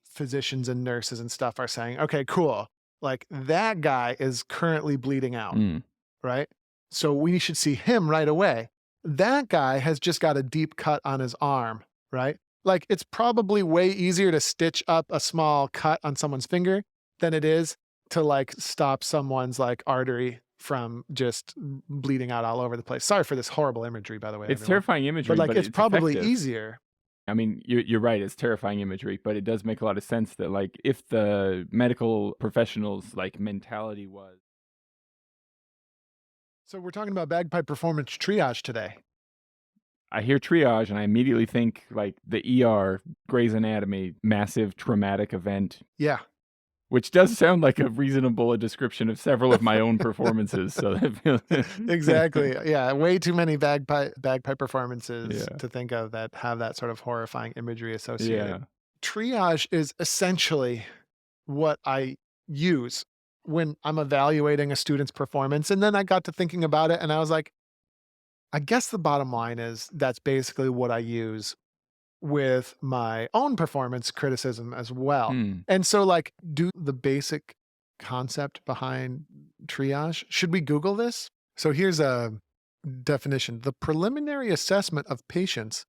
physicians and nurses and stuff are saying, okay, cool. Like that guy is currently bleeding out, Mm. right? So we should see him right away. That guy has just got a deep cut on his arm, right? Like it's probably way easier to stitch up a small cut on someone's finger than it is to like stop someone's like artery from just bleeding out all over the place. Sorry for this horrible imagery, by the way, It's everyone. terrifying But imagery, like but it's it's probably effective. easier. I mean, you're right, it's terrifying imagery, but it does make a lot of sense that, like, if the medical professionals, like, mentality was So we're talking about bagpipe performance triage today. I hear triage and I immediately think, like, the ER, Grey's Anatomy, massive traumatic event, Yeah. which does sound like a reasonable description of several of my own performances, so I feel Exactly. Yeah, way too many bagpipe performances Yeah. to think of that have that sort of horrifying imagery associated. Yeah. Triage is essentially what I use when I'm evaluating a student's performance, and then I got to thinking about it and I was like, I guess the bottom line is that's basically what I use with my own performance criticism as well. Hmm. And so, like, do the basic concept behind triage. Should we Google this? So here's a definition: the preliminary assessment of patients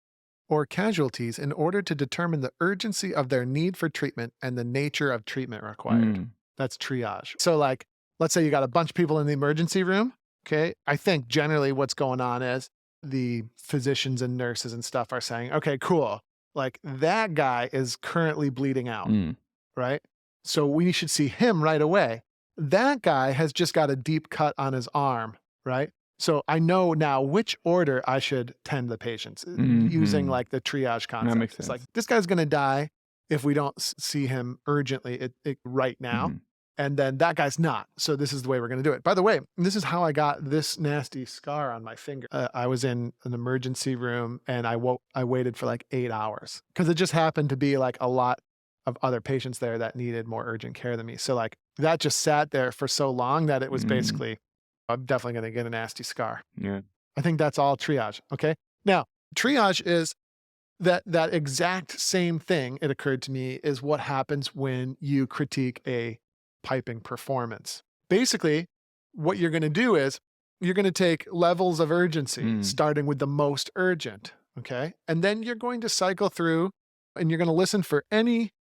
or casualties in order to determine the urgency of their need for treatment and the nature of treatment required. Mm. That's triage. So, like, let's say you got a bunch of people in the emergency room. Okay. I think generally what's going on is the physicians and nurses and stuff are saying, okay, cool. Like that guy is currently bleeding out, Mm. right? So we should see him right away. That guy has just got a deep cut on his arm, right? So I know now which order I should tend the patients using Mhm. like the triage That makes concept. It's like sense. this guy's going to die if we don't see him urgently right now. Mhm. And then that guy's not. So this is the way we're going to do it. By the way, this is how I got this nasty scar on my finger. I was in an emergency room and I waited for like 8 hours because it just happened to be like a lot of other patients there that needed more urgent care than me. So like that just sat there for so long that it was Mm. basically, I'm definitely going to get a nasty scar. Yeah. I think that's all triage. Okay. Now, triage is that exact same thing, it occurred to me, is what happens when you critique a piping performance. Basically, what you're going to do is you're going to take levels of urgency, Mm. starting with the most urgent. Okay. And then you're going to cycle through and you're going to listen for any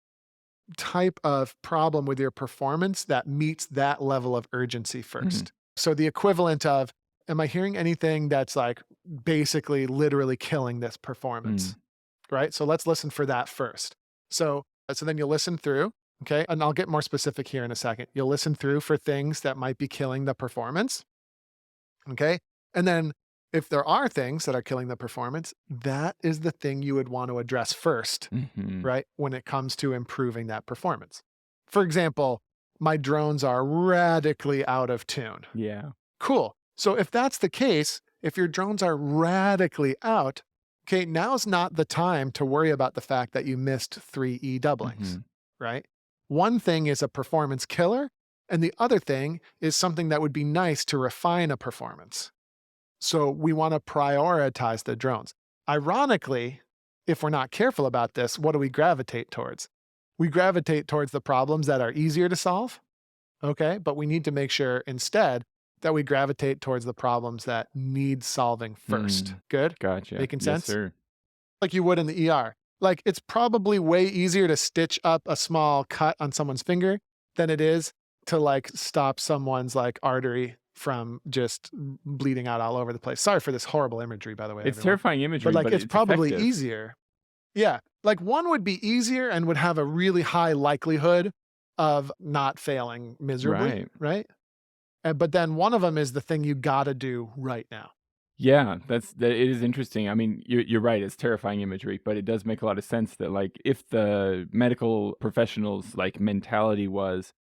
type of problem with your performance that meets that level of urgency Mhm. first. So the equivalent of, am I hearing anything that's like basically literally killing this performance? Mm. Right? So let's listen for that first. So then you'll listen through, okay? And I'll get more specific here in a second. You'll listen through for things that might be killing the performance, okay? And then if there are things that are killing the performance, that is the thing you would want to address first, Mhm. right? When it comes to improving that performance. For example, my drones are radically out of tune. Yeah. Cool. So if that's the case, if your drones are radically out, okay, now's not the time to worry about the fact that you missed 3 doublings, Mhm. right? One thing is a performance killer, and the other thing is something that would be nice to refine a performance. So we want to prioritize the drones. Ironically, if we're not careful about this, what do we gravitate towards? We gravitate towards the problems that are easier to solve. Okay. But we need to make sure instead that we gravitate towards the problems that need solving first. Mm. Good? Gotcha. Making Yes, sense? sir. Like you would in the ER. Like it's probably way easier to stitch up a small cut on someone's finger than it is to like stop someone's like artery from just bleeding out all over the place. Sorry for this horrible imagery, by the way, It's everyone. terrifying But imagery, like but it's it's probably effective. easier. Yeah. Like one would be easier and would have a really high likelihood of not failing miserably, Right. right? But then one of them is the thing you gotta do right now. Yeah, that it is interesting. I mean, you're right, it's terrifying imagery, but it does make a lot of sense that, like, if the medical professionals, like, mentality was,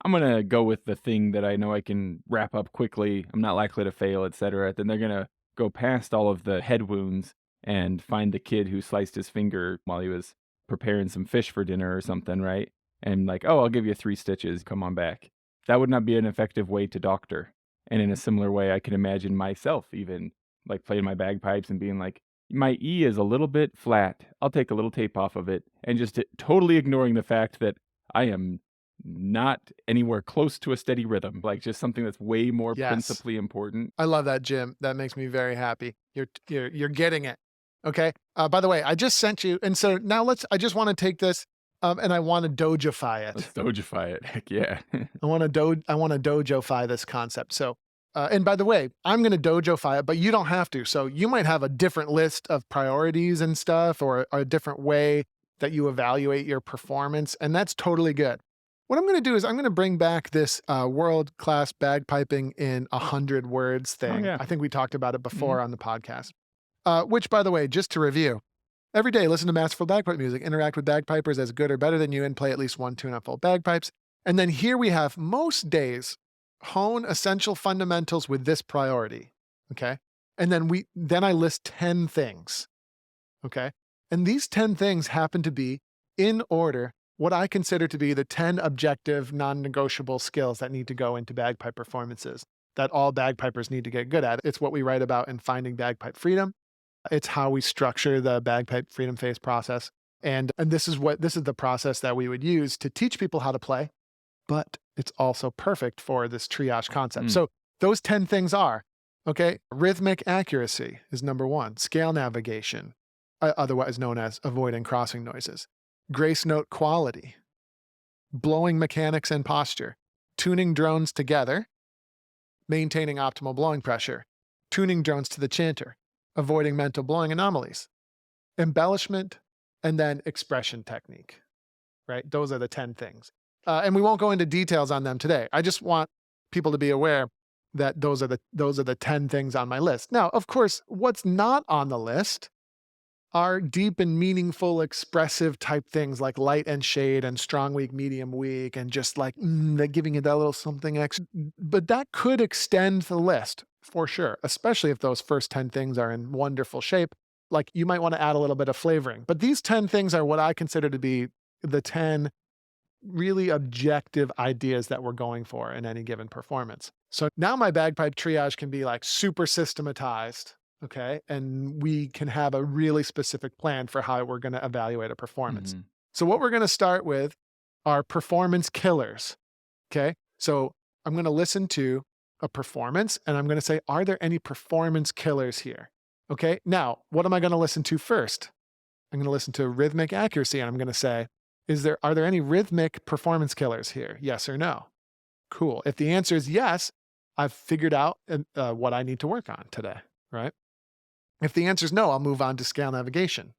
"I'm gonna go with the thing that I know I can wrap up quickly, I'm not likely to fail, etcetera," then they're gonna go past all of the head wounds and find the kid who sliced his finger while he was preparing some fish for dinner or something, right? And like, "Oh, I'll give you 3 stitches, come on back." That would not be an effective way to doctor. And in a similar way, I can imagine myself even like playing my bagpipes and being like, my E is a little bit flat. I'll take a little tape off of it and just totally ignoring the fact that I am not anywhere close to a steady rhythm, like just something that's way more Yes. principally important. I love that, Jim. That makes me very happy. You're getting it. Okay. By the way, I just sent you, and so now I just want to take this, and I want to dojify it. Let's dojify it. Heck yeah. I want to dojofy this concept. So, and by the way, I'm going to dojofy it, but you don't have to. So you might have a different list of priorities and stuff, or a different way that you evaluate your performance, and that's totally good. What I'm going to do is I'm going to bring back this world-class bagpiping in 100 words Oh, thing. yeah. I think we talked about it Mhm. before on the podcast. Which, by the way, just to review, every day listen to masterful bagpipe music, interact with bagpipers as good or better than you, and play at least one tune-up full bagpipes. And then here we have most days hone essential fundamentals with this priority. Okay. And then I list 10 things. Okay. And these 10 things happen to be in order what I consider to be the 10 objective, non negotiable skills that need to go into bagpipe performances that all bagpipers need to get good at. It's what we write about in Finding Bagpipe Freedom. It's how we structure the bagpipe freedom phase process. And this is the process that we would use to teach people how to play, but it's also perfect for this triage concept. Mm. So those 10 things are, okay, rhythmic accuracy is number 1, scale navigation, otherwise known as avoiding crossing noises, grace note quality, blowing mechanics and posture, tuning drones together, maintaining optimal blowing pressure, tuning drones to the chanter, avoiding mental blowing anomalies, embellishment, and then expression technique, right? Those are the 10 things. And we won't go into details on them today. I just want people to be aware that those are the 10 things on my list. Now, of course, what's not on the list are deep and meaningful, expressive type things like light and shade and strong weak, medium weak, and just like giving it that little something extra. But that could extend the list for sure, especially if those first 10 things are in wonderful shape. Like you might want to add a little bit of flavoring. But these 10 things are what I consider to be the 10 really objective ideas that we're going for in any given performance. So now my bagpipe triage can be like super systematized, okay? And we can have a really specific plan for how we're going to evaluate a performance. Mhm. So what we're going to start with are performance killers, okay? So I'm going to listen to a performance and I'm going to say, are there any performance killers here? Okay, now what am I going to listen to first? I'm going to listen to rhythmic accuracy and I'm going to say, are there any rhythmic performance killers here? Yes or no? Cool. If the answer is yes, I've figured out what I need to work on today, right? If the answer is no, I'll move on to scale navigation,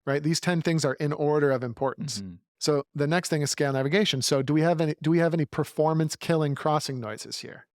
right? These 10 things are in order of importance. Mhm. So the next thing is scale navigation. So do we have any performance killing crossing noises here?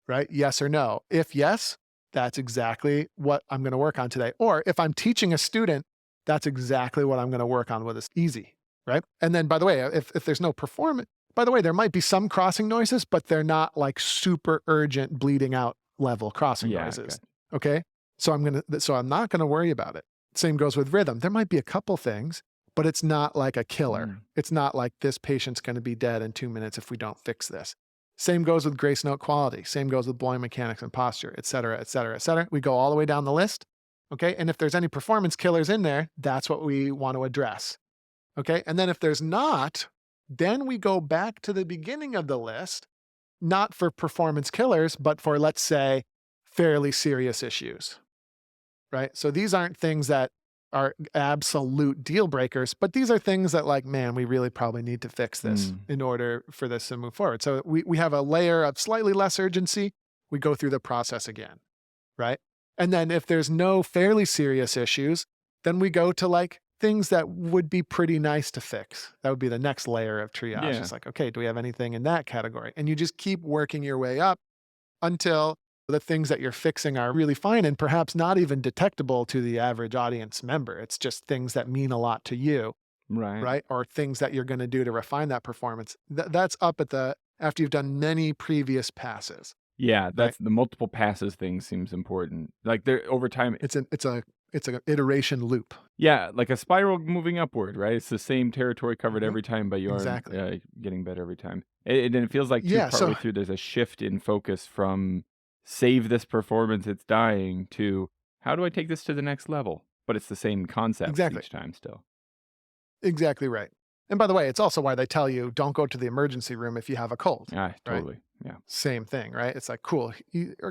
Right? Yes or no? If yes, that's exactly what I'm going to work on today. Or if I'm teaching a student, that's exactly what I'm going to work on with this easy, right? And then by the way, if there's no performance, by the way, there might be some crossing noises, but they're not like super urgent bleeding out level crossing Yeah, noises. okay. Okay? So I'm not going to worry about it. Same goes with rhythm. There might be a couple things, but it's not like a killer. Mm. It's not like this patient's going to be dead in 2 minutes if we don't fix this. Same goes with grace note quality. Same goes with blowing mechanics and posture, et cetera, et cetera, et cetera. We go all the way down the list. Okay. And if there's any performance killers in there, that's what we want to address. Okay. And then if there's not, then we go back to the beginning of the list, not for performance killers, but for, let's say, fairly serious issues. Right. So these aren't things that are absolute deal breakers, but these are things that like, man, we really probably need to fix this in order for this to move forward. So we have a layer of slightly less urgency. We go through the process again, right? And then if there's no fairly serious issues, then we go to like things that would be pretty nice to fix. That would be the next layer of triage. Yeah. It's like, okay, do we have anything in that category? And you just keep working your way up until the things that you're fixing are really fine and perhaps not even detectable to the average audience member. It's just things that mean a lot to you, Right. right? Or things that you're going to do to refine that performance. That's up after you've done many previous passes. Yeah, that's the multiple passes thing seems important. Like there over time, It's an iteration loop. yeah, like a spiral moving upward, right? It's the same territory covered Mhm. every time, but you're Exactly. getting better every time. And it feels like too Yeah. partway So through there's a shift in focus from save this performance, it's dying to how do I take this to the next level? But it's the same concepts Exactly. each time still. Exactly right. And by the way, it's also why they tell you don't go to the emergency room if you have a cold, Ah, right? totally. Yeah. Same thing, right? It's like, cool.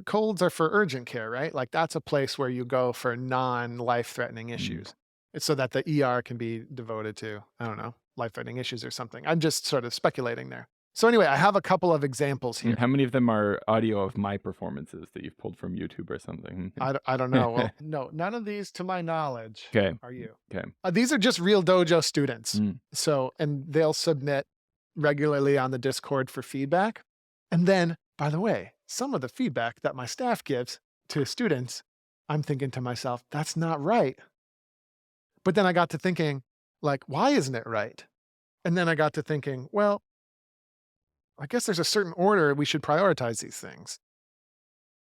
Colds are for urgent care, right? Like that's a place where you go for non-life-threatening Mm. issues. It's so that the ER can be devoted to, I don't know, life-threatening issues or something. I'm just sort of speculating there. So anyway, I have a couple of examples And here. how many of them are audio of my performances that you've pulled from YouTube or something? I don't know. Well, no, none of these to my knowledge Okay. are you. Okay. These are just real dojo students. Mm. So, and they'll submit regularly on the Discord for feedback. And then, by the way, some of the feedback that my staff gives to students, I'm thinking to myself, that's not right. But then I got to thinking, like, why isn't it right? And then I got to thinking, well, I guess there's a certain order we should prioritize these things.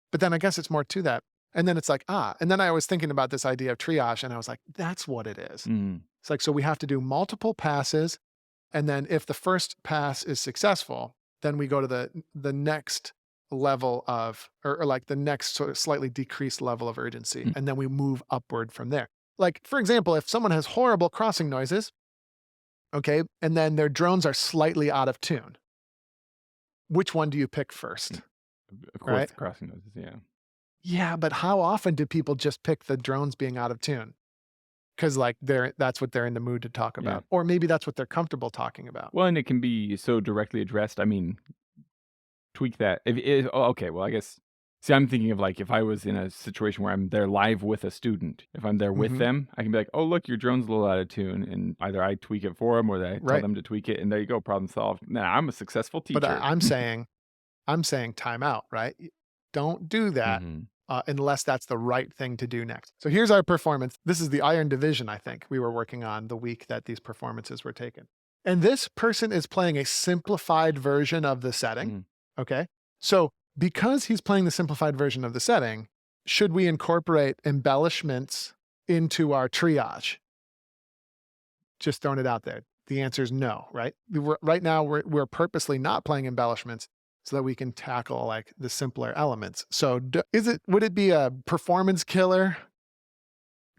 But then I guess it's more to that. And then it's like, and then I was thinking about this idea of triage, and I was like, that's what it is. Mm. It's like, so we have to do multiple passes. And then if the first pass is successful, then we go to the next level of, or like the next sort of slightly decreased level of urgency. Mm. And then we move upward from there. Like, for example, if someone has horrible crossing noises, okay, and then their drones are slightly out of tune, which one do you pick first? Of course, Right? the crossing noises. Yeah. Yeah, but how often do people just pick the drones being out of tune? Because like that's what they're in the mood to talk Yeah. about. Or maybe that's what they're comfortable talking about. Well, and it can be so directly addressed. I mean, tweak that. Okay, well, I guess. See, I'm thinking of like if I was in a situation where I'm there live with a student, if I'm there with Mhm. them, I can be like, oh, look, your drone's a little out of tune. And either I tweak it for them or I tell Right. them to tweak it. And there you go, problem solved. Now I'm a successful But teacher. I'm saying time out, right? Don't do that Mhm. unless that's the right thing to do next. So here's our performance. This is the Iron Division, I think, we were working on the week that these performances were taken. And this person is playing a simplified version of the setting. Mm. Okay. So because he's playing the simplified version of the setting, should we incorporate embellishments into our triage? Just throwing it out there. The answer is no, right? Right now, we're purposely not playing embellishments so that we can tackle like the simpler elements. So would it be a performance killer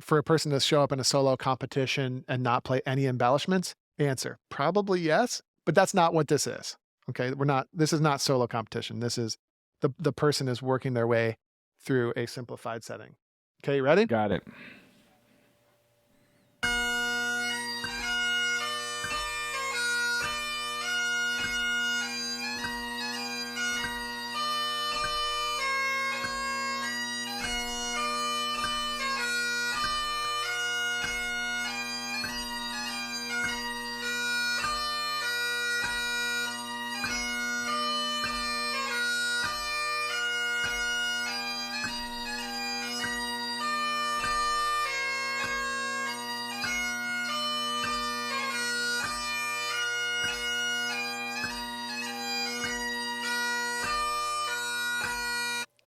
for a person to show up in a solo competition and not play any embellishments? Answer, probably yes, but that's not what this is. Okay, this is not solo competition. This is the person is working their way through a simplified setting. Okay, you ready? Got it.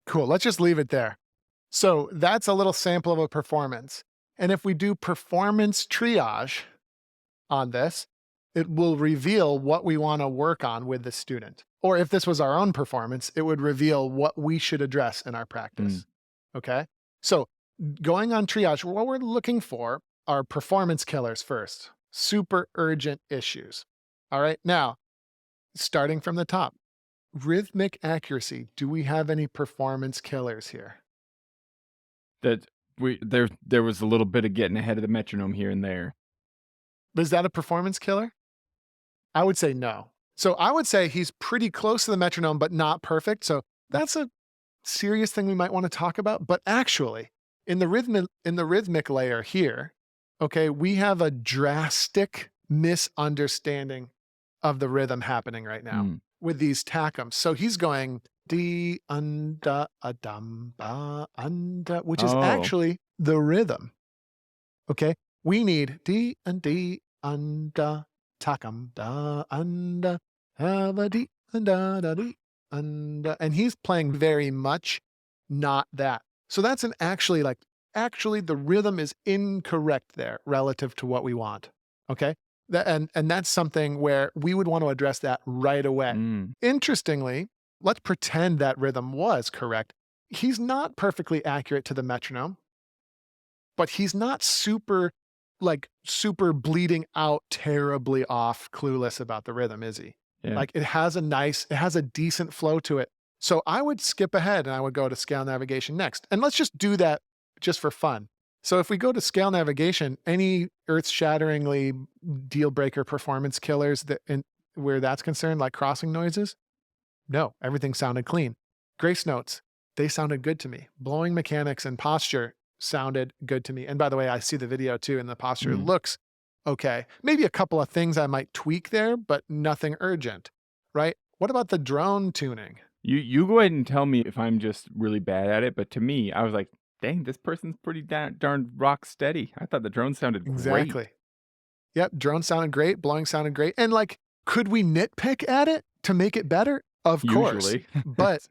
Cool. Let's just leave it there. So that's a little sample of a performance. And if we do performance triage on this, it will reveal what we want to work on with the student. Or if this was our own performance, it would reveal what we should address in our practice. Okay. So going on triage, what we're looking for are performance killers first, super urgent issues. All right. Now, starting from the top, rhythmic accuracy. Do we have any performance killers here? That there was a little bit of getting ahead of the metronome here and there. Is that a performance killer? I would say no. So I would say he's pretty close to the metronome, but not perfect. So that's a serious thing we might want to talk about. But actually, in the rhythmic layer here, okay, we have a drastic misunderstanding of the rhythm happening right now with these tackums. So he's going D unda adam ba unda, which is actually the rhythm. Okay, we need D and D unda takam da unda have a D unda da D unda, and he's playing very much not that. So that's actually the rhythm is incorrect there relative to what we want. Okay. And that's something where we would want to address that right away. Interestingly, let's pretend that rhythm was correct. He's not perfectly accurate to the metronome. but he's not super bleeding out terribly off, clueless about the rhythm, is he? Yeah. Like it has a decent flow to it. So I would skip ahead and I would go to scale navigation next. And let's just do that just for fun. So if we go to scale navigation, any earth-shatteringly deal breaker performance killers where that's concerned, like crossing noises? No, everything sounded clean. Grace notes, they sounded good to me. Blowing mechanics and posture sounded good to me. And by the way, I see the video too, and the posture Mm. looks okay. Maybe a couple of things I might tweak there, but nothing urgent, right? What about the drone tuning? You go ahead and tell me if I'm just really bad at it, but to me, I was like, "Dang, this person's pretty darn rock steady." I thought the drone sounded great. Exactly. Yep, drone sounded great, blowing sounded great. And like, could we nitpick at it to make it better? Of course. Usually. But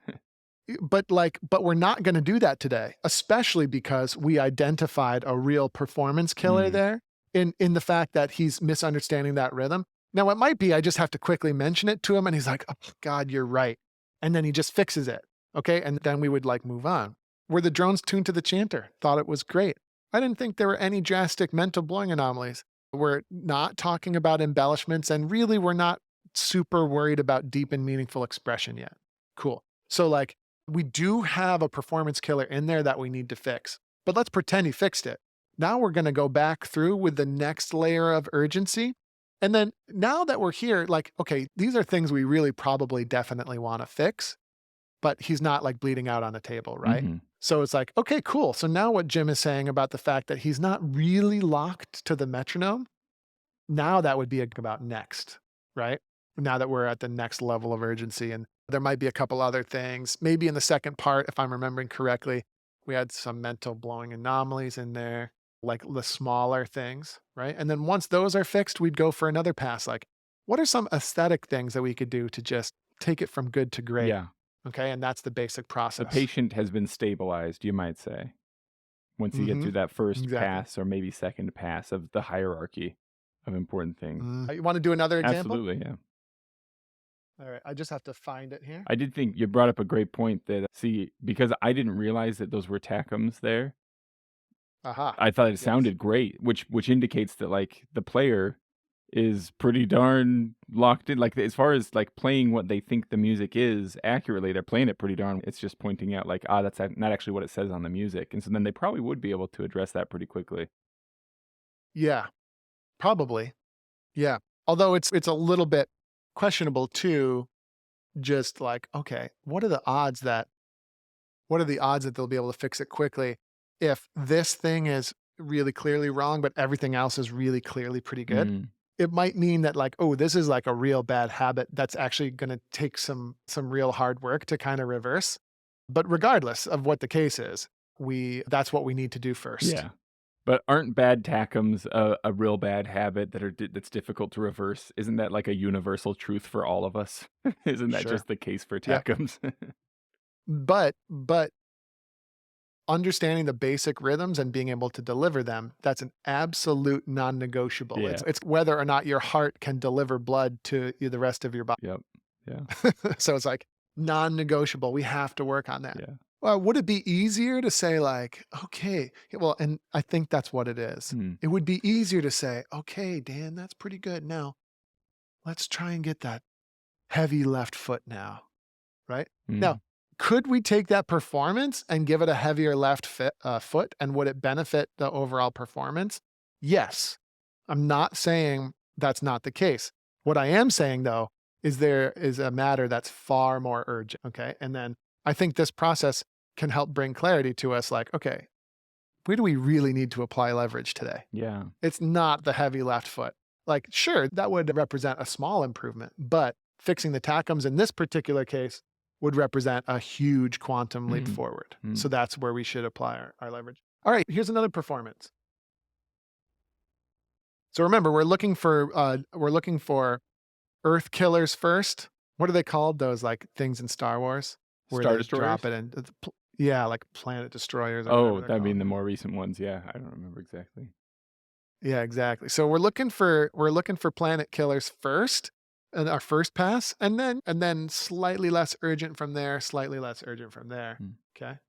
but we're not going to do that today, especially because we identified a real performance killer Mm. there in the fact that he's misunderstanding that rhythm. Now it might be I just have to quickly mention it to him and he's like, "Oh God, you're right." And then he just fixes it. Okay? And then we would like move on. Were the drones tuned to the chanter? Thought it was great. I didn't think there were any drastic mental blowing anomalies. We're not talking about embellishments and really we're not super worried about deep and meaningful expression yet. Cool. So like we do have a performance killer in there that we need to fix, but let's pretend he fixed it. Now we're going to go back through with the next layer of urgency. And then now that we're here, like, okay, these are things we really probably definitely want to fix, but he's not like bleeding out on the table, right? Mhm. So it's like, okay, cool. So now what Jim is saying about the fact that he's not really locked to the metronome, now that would be about next, right? Now that we're at the next level of urgency. And there might be a couple other things. Maybe in the second part, if I'm remembering correctly, we had some mental blowing anomalies in there, like the smaller things, right? And then once those are fixed, we'd go for another pass. Like, what are some aesthetic things that we could do to just take it from good to great? Yeah. Okay. And that's the basic The process. patient has been stabilized, you might say, once you get Mm-hmm. through that first Exactly. pass or maybe second pass of the hierarchy of important things. You want to do another example? Absolutely, yeah. All right. I just have to find it here. I did think you brought up a great point that see, because I didn't realize that those were tacums there, Aha. I thought it Yes. sounded great, which indicates that, like, the player is pretty darn locked in, like, as far as, like, playing what they think the music is accurately, they're playing it pretty darn it's just pointing out, like, that's not actually what it says on the music, and so then they probably would be able to address that pretty quickly. Yeah. Probably. Yeah. Although it's a little bit questionable too, just like, okay, what are the odds that they'll be able to fix it quickly if this thing is really clearly wrong, but everything else is really clearly pretty good? Mm, It might mean that like, oh, this is like a real bad habit that's actually going to take some real hard work to kind of reverse. But regardless of what the case is, that's what we need to do first. yeah. But aren't bad tacums a real bad habit that's difficult to reverse? Isn't that, like, a universal truth for all of us? Isn't that Sure. just the case for Yep. tacums? But understanding the basic rhythms and being able to deliver them, that's an absolute non-negotiable. Yeah. It's whether or not your heart can deliver blood to the rest of your body. Yep. Yeah. So it's like non-negotiable. We have to work on that. Yeah. Well, would it be easier to say like, okay, yeah, well, and I think that's what it is. Mm, It would be easier to say, okay, Dan, that's pretty good. Now let's try and get that heavy left foot now. Right? Now, mm. could we take that performance and give it a heavier foot, and would it benefit the overall performance? Yes. I'm not saying that's not the case. What I am saying, though, is there is a matter that's far more urgent. Okay. And then I think this process can help bring clarity to us like, okay, where do we really need to apply leverage today? Yeah. It's not the heavy left foot. Like, sure, that would represent a small improvement, but fixing the tacums in this particular case would represent a huge quantum leap Mm, forward. mm. So that's where we should apply our leverage. All right, here's another performance. So remember, we're looking for Earth killers first. What are they called? Those like things in Star Wars where Star they Destroyers? drop it in. Yeah, like planet destroyers or whatever Oh, they're I called. mean, the more recent ones, yeah, I don't remember exactly. Yeah, exactly. So we're looking for planet killers first in our first pass, and then slightly less urgent from there, slightly less urgent from there. Mm. Okay.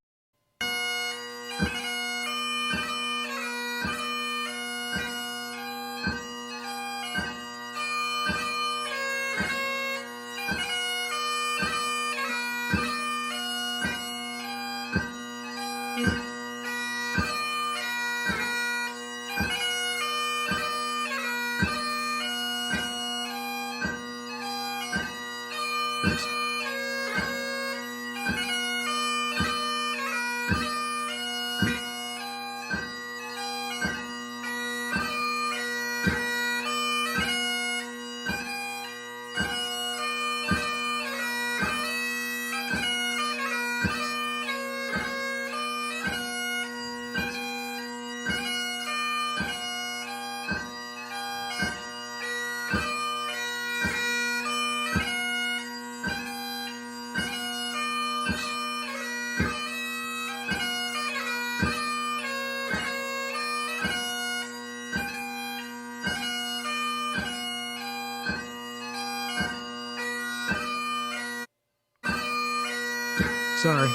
sorry.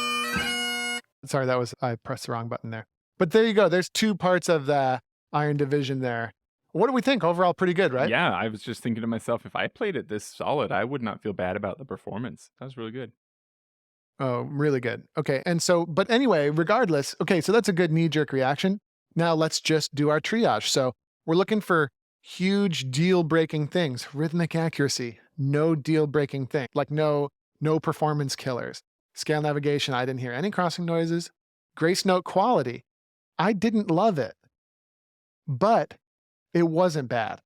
Sorry, I pressed the wrong button there. But there you go. There's 2 parts of the iron division there. What do we think? Overall, pretty good, right? Yeah, I was just thinking to myself, if I played it this solid, I would not feel bad about the performance. That was really good. Oh, really good. Okay. And so, but anyway, regardless, okay, so that's a good knee jerk reaction. Now let's just do our triage. So we're looking for huge deal breaking things, rhythmic accuracy, no deal breaking thing, like no performance killers. Scale navigation, I didn't hear any crossing noises. Grace note quality, I didn't love it, but it wasn't bad.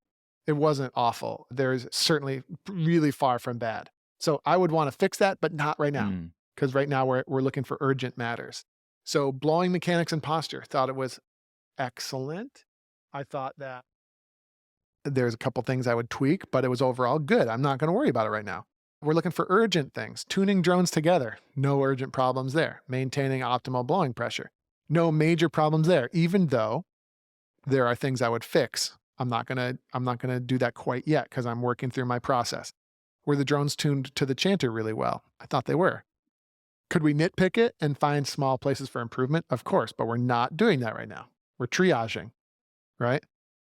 It wasn't awful. There's certainly really far from bad. So I would want to fix that, but not right now. Mm. Because right now we're looking for urgent matters. So blowing mechanics and posture, thought it was excellent. I thought that there's a couple things I would tweak, but it was overall good. I'm not going to worry about it right now. We're looking for urgent things. Tuning drones together, no urgent problems there. Maintaining optimal blowing pressure, no major problems there, even though there are things I would fix. I'm not gonna do that quite yet because I'm working through my process. Were the drones tuned to the chanter really well? I thought they were. Could we nitpick it and find small places for improvement? Of course, but we're not doing that right now. We're triaging, right?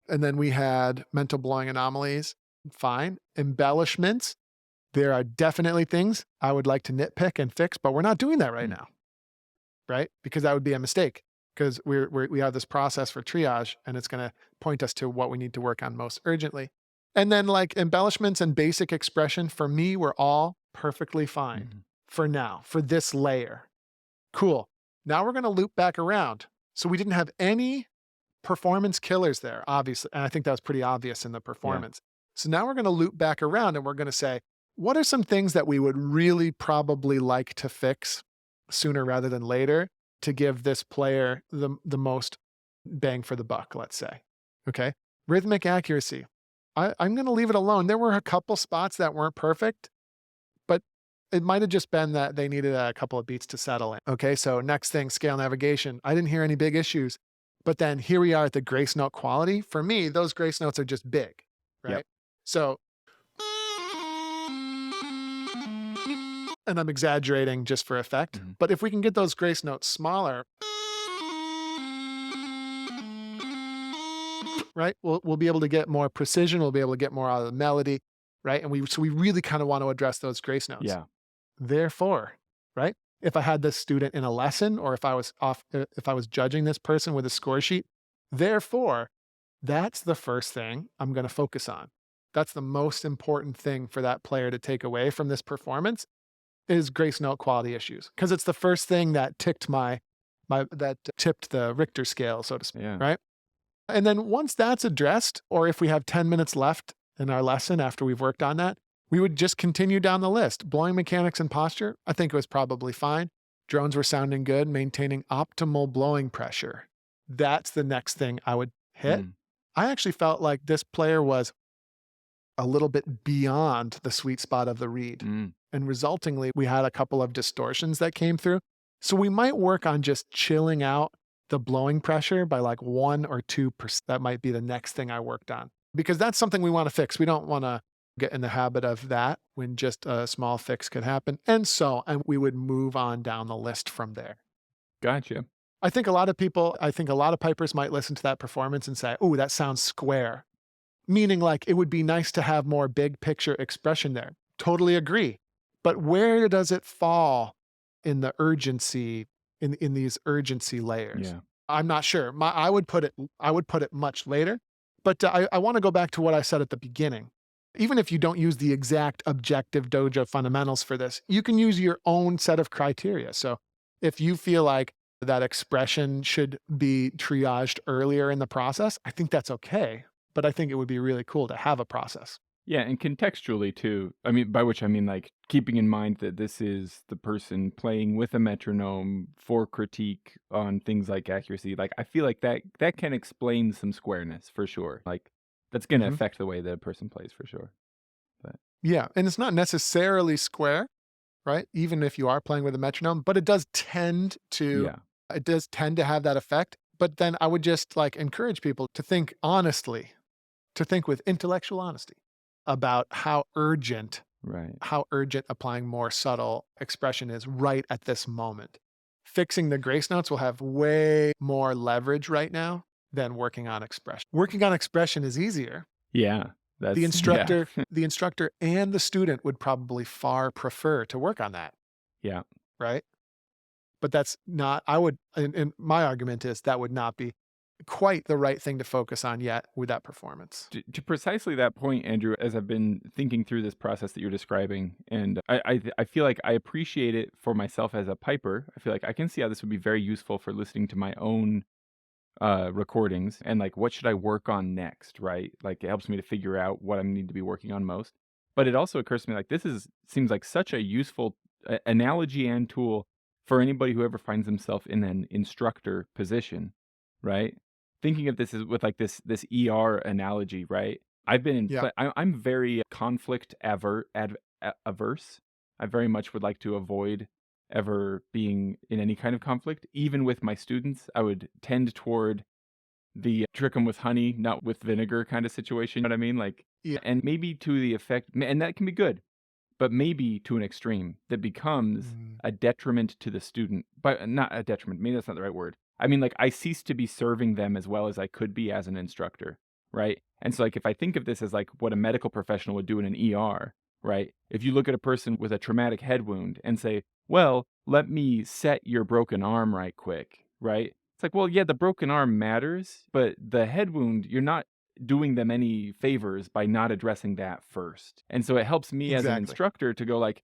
And then we had mental blowing anomalies. Fine. Embellishments. There are definitely things I would like to nitpick and fix, but we're not doing that right now, right? Because that would be a mistake because we have this process for triage and it's going to point us to what we need to work on most urgently. And then like embellishments and basic expression for me were all perfectly fine for now, for this layer. Cool. Now we're going to loop back around. So we didn't have any performance killers there, obviously. And I think that was pretty obvious in the performance. So now we're going to loop back around and we're going to say, what are some things that we would really probably like to fix sooner rather than later to give this player the most bang for the buck, let's say. Okay. Rhythmic accuracy. I'm going to leave it alone. There were a couple spots that weren't perfect, but it might have just been that they needed a couple of beats to settle in. Okay. So next thing, scale navigation. I didn't hear any big issues, but then here we are at the grace note quality. For me, those grace notes are just big, right? Yep. So, and I'm exaggerating just for effect, but if we can get those grace notes smaller, right, we'll be able to get more precision. We'll be able to get more out of the melody, right? And so we really kind of want to address those grace notes. Yeah. Therefore, right, if I had this student in a lesson or if I was judging this person with a score sheet, therefore, that's the first thing I'm going to focus on. That's the most important thing for that player to take away from this performance is grace note quality issues. Because it's the first thing that tipped tipped the Richter scale, so to speak, right? And then once that's addressed, or if we have 10 minutes left in our lesson after we've worked on that, we would just continue down the list. Blowing mechanics and posture, I think it was probably fine. Drones were sounding good, maintaining optimal blowing pressure. That's the next thing I would hit. I actually felt like this player was a little bit beyond the sweet spot of the reed. And resultingly, we had a couple of distortions that came through. So we might work on just chilling out the blowing pressure by like 1 or 2%. That might be the next thing I worked on because that's something we want to fix. We don't want to get in the habit of that when just a small fix could happen. And we would move on down the list from there. Gotcha. I think a lot of pipers might listen to that performance and say, oh, that sounds square. Meaning like it would be nice to have more big picture expression there. Totally agree. But where does it fall in the urgency, in these urgency layers? Yeah. I'm not sure. I would put it much later, but I want to go back to what I said at the beginning. Even if you don't use the exact objective dojo fundamentals for this, you can use your own set of criteria. So if you feel like that expression should be triaged earlier in the process, I think that's okay. But I think it would be really cool to have a process. Yeah, and contextually too. I mean, by which I mean like keeping in mind that this is the person playing with a metronome for critique on things like accuracy. Like I feel like that can explain some squareness for sure. Like that's going to affect the way that a person plays for sure. But yeah, and it's not necessarily square, right? Even if you are playing with a metronome, but it does tend to have that effect. But then I would just like encourage people to think honestly, to think with intellectual honesty about how urgent Right. how urgent applying more subtle expression is right at this moment. Fixing the grace notes will have way more leverage right now than working on expression. Working on expression is easier. Yeah. The That's yeah. instructor, the instructor and the student would probably far prefer to work on that, Yeah. right? But that's not, I would, and my argument is that would not be quite the right thing to focus on yet with that performance. To precisely that point, Andrew, as I've been thinking through this process that you're describing, and I feel like I appreciate it for myself as a piper. I feel like I can see how this would be very useful for listening to my own recordings and like what should I work on next, right? Like it helps me to figure out what I need to be working on most. But it also occurs to me like this is seems like such a useful analogy and tool for anybody who ever finds themselves in an instructor position, right? Thinking of this as with like this ER analogy, right? I've been in Yeah. I'm very conflict averse. I very much would like to avoid ever being in any kind of conflict. Even with my students, I would tend toward the trick 'em with honey, not with vinegar kind of situation. You know what I mean? Like, Yeah. and maybe to the effect, and that can be good, but maybe to an extreme that becomes Mm, a detriment to the student. But not a detriment. Maybe that's not the right word. I mean, like, I cease to be serving them as well as I could be as an instructor, right? And so, like, if I think of this as like what a medical professional would do in an ER, right? If you look at a person with a traumatic head wound and say, well, let me set your broken arm right quick, right? It's like, well, yeah, the broken arm matters, but the head wound, you're not doing them any favors by not addressing that first. And so it helps me as an exactly. instructor to go like,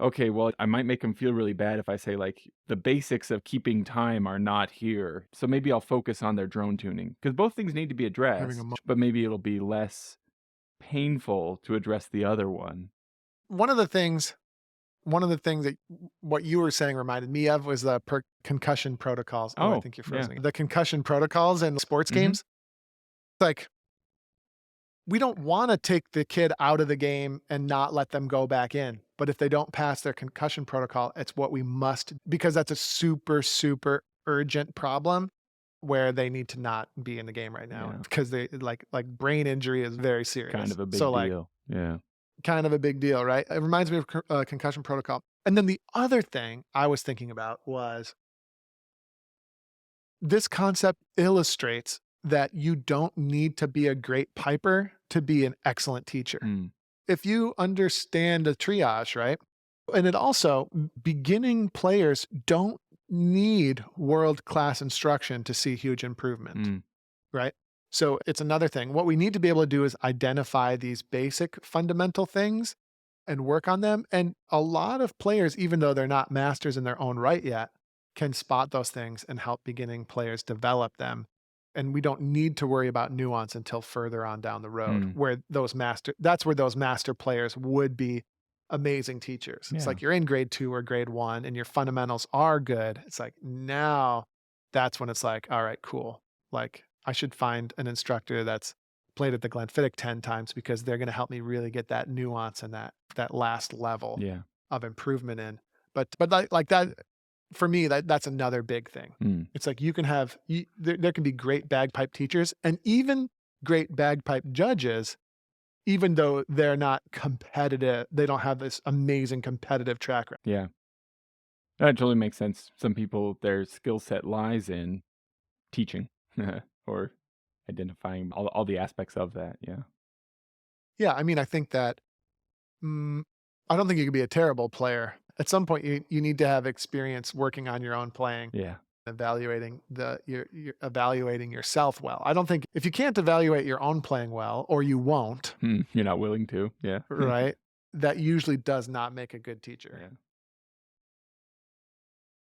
okay, well, I might make them feel really bad if I say like the basics of keeping time are not here. So maybe I'll focus on their drone tuning because both things need to be Having a addressed, but maybe it'll be less painful to address the other one. one of the things one of the things that what you were saying reminded me of was the concussion protocols. Oh, I Oh, think you're yeah. frozen. The concussion protocols in sports Mhm. games. Like, we don't want to take the kid out of the game and not let them go back in. But if they don't pass their concussion protocol, it's what we must, because that's a super, super urgent problem where they need to not be in the game right now Yeah. because they like brain injury is very Kind serious. of a So big like deal. Yeah. kind of a big deal, right? It reminds me of concussion protocol. And then the other thing I was thinking about was this concept illustrates that you don't need to be a great piper to be an excellent teacher. Mm. If you understand a triage, right? And it also, beginning players don't need world class instruction to see huge improvement, Mm. right? So it's another thing. What we need to be able to do is identify these basic fundamental things and work on them. And a lot of players, even though they're not masters in their own right yet, can spot those things and help beginning players develop them. And we don't need to worry about nuance until further on down the road, Mm. where that's where those master players would be amazing teachers. It's Yeah. like you're in grade 2 or grade 1 and your fundamentals are good. It's like now that's when it's like, all right, cool. Like I should find an instructor that's played at the Glenfiddich 10 times because they're going to help me really get that nuance and that last level Yeah. of improvement in. But like that for me that's another big thing. Mm. It's like you can have there can be great bagpipe teachers and even great bagpipe judges even though they're not competitive, they don't have this amazing competitive track record. Yeah. That totally makes sense. Some people, their skill set lies in teaching or identifying all the aspects of that. Yeah. Yeah, I mean, I think that mm, I don't think you could be a terrible player. At some point, you need to have experience working on your own playing, Yeah. evaluating you're evaluating yourself well. I don't think if you can't evaluate your own playing well, or you won't, Hmm. You're not willing to. Yeah. right? That usually does not make a good teacher. Yeah.